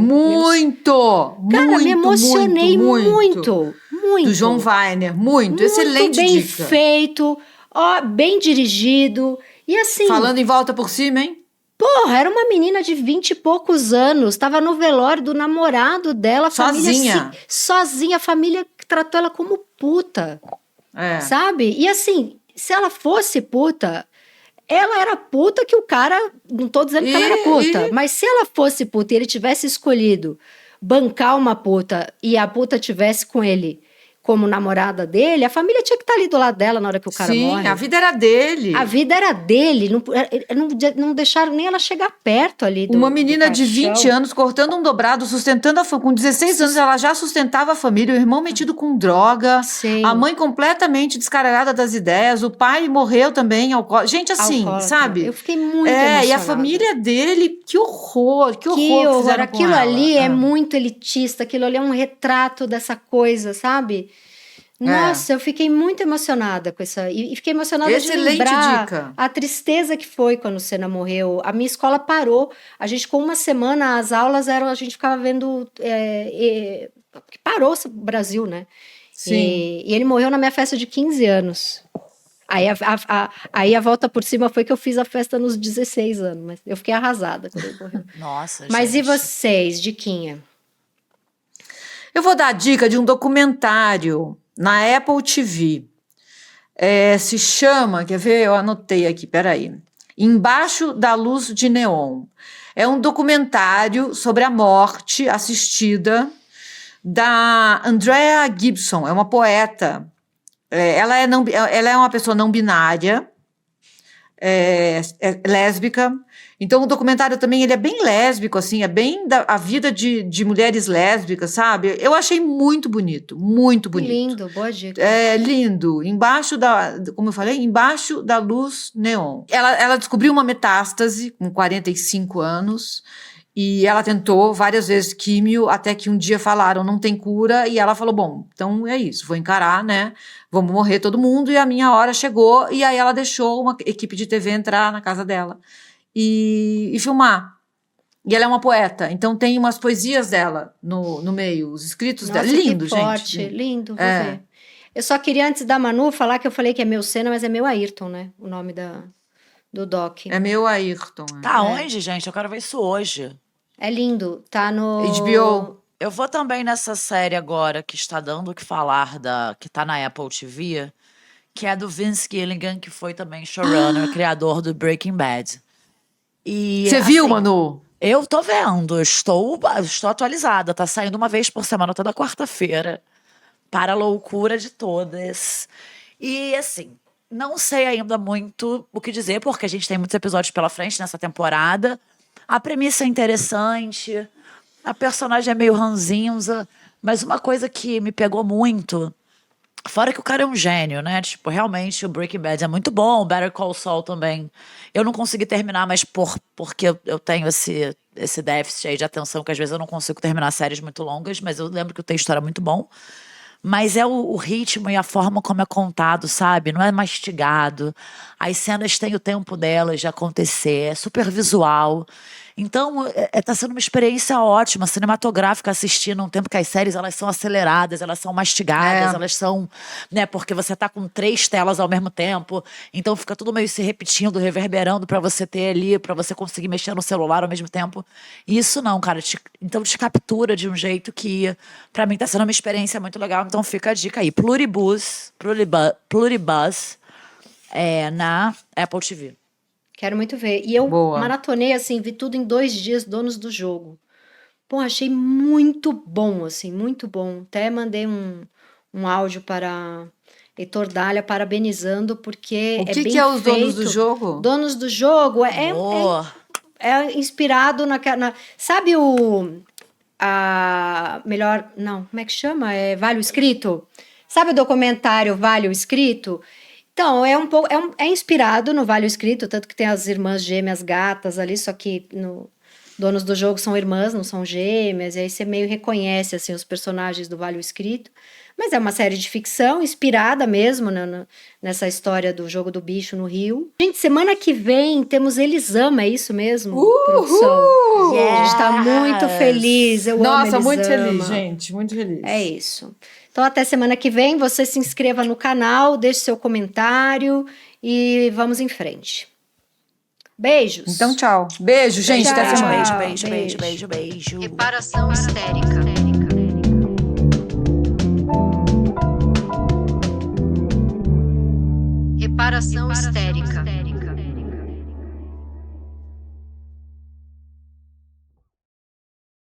Cara, me emocionei muito. Do João Weiner, muito excelente bem dica. Feito, bem dirigido, e assim... Falando em volta por cima, hein? Porra, era uma menina de 20 e poucos anos, estava no velório do namorado dela, sozinha, a família tratou ela como puta, sabe? E assim, se ela fosse puta, ela era puta que o cara, não tô dizendo que ela era puta, mas se ela fosse puta e ele tivesse escolhido bancar uma puta e a puta tivesse com ele como namorada dele, a família tinha que estar ali do lado dela na hora que o cara morre. Sim, a vida era dele. A vida era dele. Não deixaram nem ela chegar perto ali do Uma menina do de 20 anos cortando um dobrado, sustentando a família. Com 16 anos ela já sustentava a família. O irmão metido com droga. Sim. A mãe completamente descarregada das ideias. O pai morreu também. Gente, assim, sabe? Eu fiquei muito emocionada. E a família dele, que horror. Que horror. Aquilo ali é muito elitista. Aquilo ali é um retrato dessa coisa, sabe? Nossa, eu fiquei muito emocionada com essa... E fiquei emocionada de lembrar dica. A tristeza que foi quando o Senna morreu. A minha escola parou. A gente, com uma semana, as aulas eram... A gente ficava vendo... parou o Brasil, né? Sim. E ele morreu na minha festa de 15 anos. Aí a volta por cima foi que eu fiz a festa nos 16 anos. Mas eu fiquei arrasada quando ele morreu. Nossa, Mas gente. E vocês, diquinha? Eu vou dar a dica de um documentário na Apple TV. Se chama, quer ver? Eu anotei aqui, peraí. Embaixo da Luz de Neon. É um documentário sobre a morte assistida da Andrea Gibson. É uma poeta ela é uma pessoa não binária, é lésbica. Então o documentário também ele é bem lésbico, assim, é bem a vida de mulheres lésbicas, sabe? Eu achei muito bonito, muito bonito. Lindo, boa dica. É lindo, como eu falei, embaixo da luz neon. Ela descobriu uma metástase com 45 anos e ela tentou várias vezes químio, até que um dia falaram, não tem cura, e ela falou, bom, então é isso, vou encarar, né? Vamos morrer todo mundo, e a minha hora chegou, e aí ela deixou uma equipe de TV entrar na casa dela e filmar. E ela é uma poeta, então tem umas poesias dela no meio, os escritos Nossa, dela. Lindo, que forte, gente. lindo, vou ver. Eu só queria, antes da Manu, falar que eu falei que é meu Senna, mas é meu Ayrton, né? O nome do doc. É meu Ayrton. Tá onde, gente? Eu quero ver isso hoje. É lindo, tá no... HBO. Eu vou também nessa série agora que está dando o que falar, que tá na Apple TV, que é do Vince Gilligan, que foi também showrunner, criador do Breaking Bad. E, Você viu, assim, Manu? Eu tô vendo, estou atualizada, tá saindo uma vez por semana, toda quarta-feira, para a loucura de todas. E assim, não sei ainda muito o que dizer, porque a gente tem muitos episódios pela frente nessa temporada. A premissa é interessante, a personagem é meio ranzinza, mas uma coisa que me pegou muito, fora que o cara é um gênio, né? Tipo, realmente o Breaking Bad é muito bom, o Better Call Saul também. Eu não consegui terminar, mas porque eu tenho esse déficit aí de atenção, que às vezes eu não consigo terminar séries muito longas, mas eu lembro que o texto era muito bom. Mas é o ritmo e a forma como é contado, sabe? Não é mastigado. As cenas têm o tempo delas de acontecer, é super visual. Então, tá sendo uma experiência ótima, cinematográfica, assistir num tempo que as séries, elas são aceleradas, elas são mastigadas, elas são, né, porque você tá com 3 telas ao mesmo tempo, então fica tudo meio se repetindo, reverberando pra você ter ali, pra você conseguir mexer no celular ao mesmo tempo. Isso não, cara, então te captura de um jeito que, pra mim, tá sendo uma experiência muito legal, então fica a dica aí, Pluribus, na Apple TV. Quero muito ver. E eu Boa. maratonei, assim, vi tudo em 2 dias, Donos do Jogo. Pô, achei muito bom, assim, muito bom. Até mandei um áudio para Heitor Dália parabenizando, porque O é que bem que é os feito. Donos do Jogo? Donos do Jogo Boa. é inspirado sabe como é que chama? Vale o Escrito? Sabe o documentário Vale o Escrito? Então, é inspirado no Vale o Escrito, tanto que tem as irmãs gêmeas gatas ali, só que no Donos do Jogo são irmãs, não são gêmeas, e aí você meio reconhece, assim, os personagens do Vale o Escrito. Mas é uma série de ficção, inspirada mesmo nessa história do jogo do bicho no Rio. Gente, semana que vem temos Elisama, é isso mesmo, produção? A gente tá muito feliz, eu amo Nossa, muito Elisama. feliz, gente, muito feliz. É isso. Então, até semana que vem, você se inscreva no canal, deixe seu comentário e vamos em frente. Beijos. Então, tchau. Beijo, gente. Tchau. Até semana. Beijo. Reparação histérica. Reparação histérica.